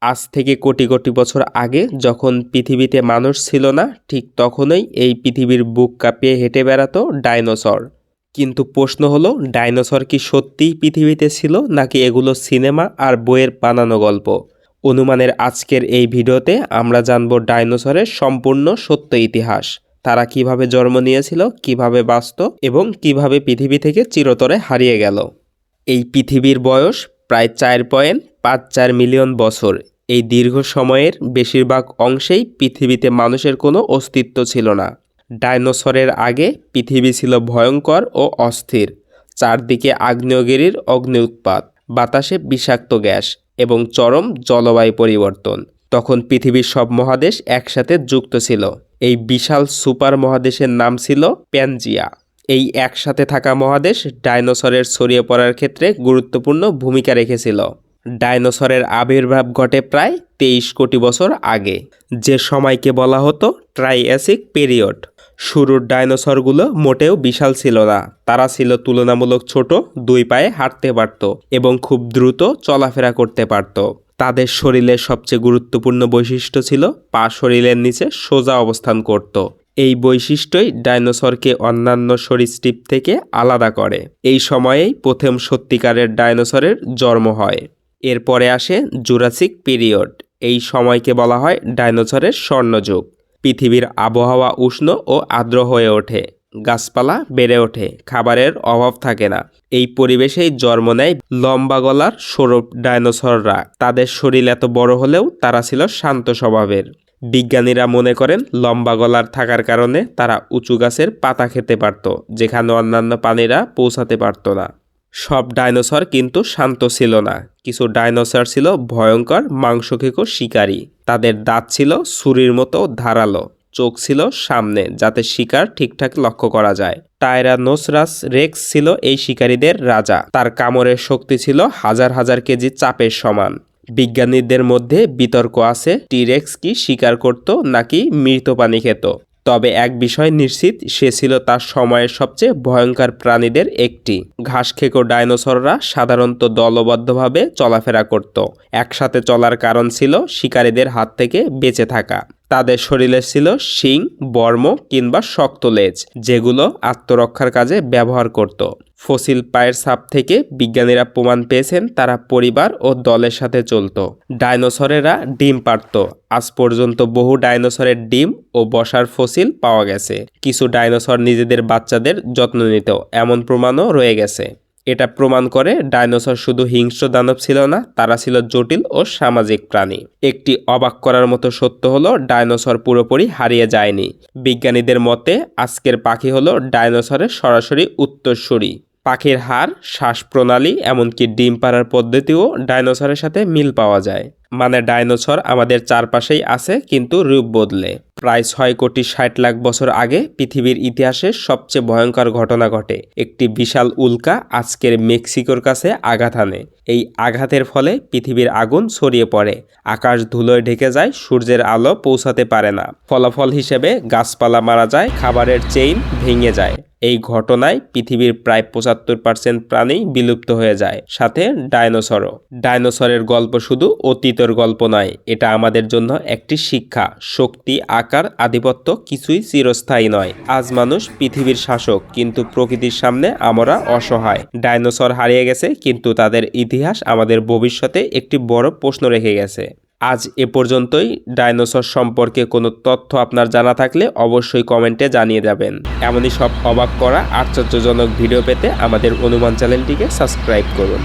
আজ থেকে কোটি কোটি বছর আগে যখন পৃথিবীতে মানুষ ছিল না, ঠিক তখনই এই পৃথিবীর বুক কাঁপিয়ে হেঁটে বেড়াতো ডাইনোসর। কিন্তু প্রশ্ন হলো, ডাইনোসর কি সত্যিই পৃথিবীতে ছিল, নাকি এগুলো সিনেমা আর বইয়ের বানানো গল্প? অনুমানের আজকের এই ভিডিওতে আমরা জানব ডাইনোসরের সম্পূর্ণ সত্য ইতিহাস। তারা কিভাবে জন্ম নিয়েছিল, কিভাবে বাঁচত এবং কিভাবে পৃথিবী থেকে চিরতরে হারিয়ে গেল। এই পৃথিবীর বয়স প্রায় 4.54 মিলিয়ন বছর। এই দীর্ঘ সময়ের বেশিরভাগ অংশেই পৃথিবীতে মানুষের কোনো অস্তিত্ব ছিল না। ডাইনোসরের আগে পৃথিবী ছিল ভয়ঙ্কর ও অস্থির। চারদিকে আগ্নেয়গিরির অগ্নি উৎপাত, বাতাসে বিষাক্ত গ্যাস এবং চরম জলবায়ু পরিবর্তন। তখন পৃথিবীর সব মহাদেশ একসাথে যুক্ত ছিল। এই বিশাল সুপার মহাদেশের নাম ছিল প্যানজিয়া। এই একসাথে থাকা মহাদেশ ডাইনোসরের ছড়িয়ে পড়ার ক্ষেত্রে গুরুত্বপূর্ণ ভূমিকা রেখেছিল। ডাইনোসরের আবির্ভাব ঘটে প্রায় 23 কোটি বছর আগে, যে সময়কে বলা হতো ট্রাইয়াসিক পিরিয়ড। শুরুর ডাইনোসরগুলো মোটেও বিশাল ছিল না। তারা ছিল তুলনামূলক ছোট, 2 পায়ে হাঁটতে পারত এবং খুব দ্রুত চলাফেরা করতে পারত। তাদের শরীরের সবচেয়ে গুরুত্বপূর্ণ বৈশিষ্ট্য ছিল পা শরীরের নিচে সোজা অবস্থান করত। এই বৈশিষ্ট্যই ডাইনোসরকে অন্যান্য সরীসৃপ থেকে আলাদা করে। এই সময়েই প্রথম সত্যিকারের ডাইনোসরের জন্ম হয়। এরপরে আসে জুরাসিক পিরিয়ড। এই সময়কে বলা হয় ডাইনোসরের স্বর্ণযুগ। পৃথিবীর আবহাওয়া উষ্ণ ও আর্দ্র হয়ে ওঠে, গাছপালা বেড়ে ওঠে, খাবারের অভাব থাকে না। এই পরিবেশেই জন্ম নেয় লম্বা গলার সরব ডাইনোসররা। তাদের শরীর এত বড় হলেও তারা ছিল শান্ত স্বভাবের। বিজ্ঞানীরা মনে করেন লম্বা গলার থাকার কারণে তারা উঁচু গাছের পাতা খেতে পারত, যেখানে অন্যান্য প্রাণীরা পৌঁছাতে পারত না। সব ডাইনোসর কিন্তু শান্ত ছিল না। কিছু ডাইনোসর ছিল ভয়ঙ্কর মাংসখেকো শিকারী। তাদের দাঁত ছিল ছুরির মতো ধারালো, চোখ ছিল সামনে যাতে শিকার ঠিকঠাক লক্ষ্য করা যায়। টাইরানোসরাস রেক্স ছিল এই শিকারীদের রাজা। তার কামড়ের শক্তি ছিল হাজার হাজার কেজি চাপের সমান। বিজ্ঞানীদের মধ্যে বিতর্ক আছে, টিরেক্স কি শিকার করত নাকি মৃত প্রাণী খেত। তবে এক বিষয় নিশ্চিত, সে ছিল তার সময়ের সবচেয়ে ভয়ঙ্কর প্রাণীদের একটি। ঘাস খেকো ডাইনোসররা সাধারণত দলবদ্ধভাবে চলাফেরা করত। একসাথে চলার কারণ ছিল শিকারীদের হাত থেকে বেঁচে থাকা। তাদের শরীরে ছিল শিং, বর্ম কিংবা শক্ত লেজ, যেগুলো আত্মরক্ষার কাজে ব্যবহার করত। ফসিল পায়ের ছাপ থেকে বিজ্ঞানীরা প্রমাণ পেয়েছেন তারা পরিবার ও দলের সাথে চলত। ডাইনোসরেরা ডিম পাড়ত। আজ পর্যন্ত বহু ডাইনোসরের ডিম ও বসার ফসিল পাওয়া গেছে। কিছু ডাইনোসর নিজেদের বাচ্চাদের যত্ন নিত, এমন প্রমাণও রয়ে গেছে। এটা প্রমাণ করে ডাইনোসর শুধু হিংস্র দানব ছিল না, তারা ছিল জটিল ও সামাজিক প্রাণী। একটি অবাক করার মতো সত্য হলো, ডাইনোসর পুরোপুরি হারিয়ে যায়নি। বিজ্ঞানীদের মতে আজকের পাখি হলো ডাইনোসরের সরাসরি উত্তরসূরি। পাখির হাড়, শ্বাস প্রণালী, এমনকি ডিম পাড়ার পদ্ধতিও ডাইনোসরের সাথে মিল পাওয়া যায়। মানে ডাইনোসর আমাদের চারপাশেই আছে, কিন্তু রূপ বদলে। প্রায় 6,60,00,000 বছর আগে পৃথিবীর ইতিহাসের সবচেয়ে ভয়ঙ্কর ঘটনা ঘটে। একটি বিশাল উল্কা আজকের মেক্সিকোর কাছে আঘাত হানে। এই আঘাতের ফলে পৃথিবীর আগুন ছড়িয়ে পড়ে, আকাশ ধুলোয় ঢেকে যায়, সূর্যের আলো পৌঁছাতে পারে না। ফলাফল হিসেবে গাছপালা মারা যায়, খাবারের চেইন ভেঙে যায়। এই ঘটনায় পৃথিবীর প্রায় 75% প্রাণী বিলুপ্ত হয়ে যায়, সাথে ডাইনোসরও। ডাইনোসরের গল্প শুধু অতীতের গল্প নয়, এটা আমাদের জন্য একটি শিক্ষা। শক্তি, আকার, আধিপত্য কিছুই চিরস্থায়ী নয়। আজ মানুষ পৃথিবীর শাসক, কিন্তু প্রকৃতির সামনে আমরা অসহায়। ডাইনোসর হারিয়ে গেছে, কিন্তু তাদের ইতিহাস আমাদের ভবিষ্যতে একটি বড় প্রশ্ন রেখে গেছে। আজ এ পর্যন্তই। ডাইনোসর সম্পর্কে কোনো তথ্য আপনার জানা থাকলে অবশ্যই কমেন্টে জানিয়ে যাবেন। এমনই সব অবাক করা আশ্চর্যজনক ভিডিও পেতে আমাদের অনুমান চ্যানেলটিকে সাবস্ক্রাইব করুন।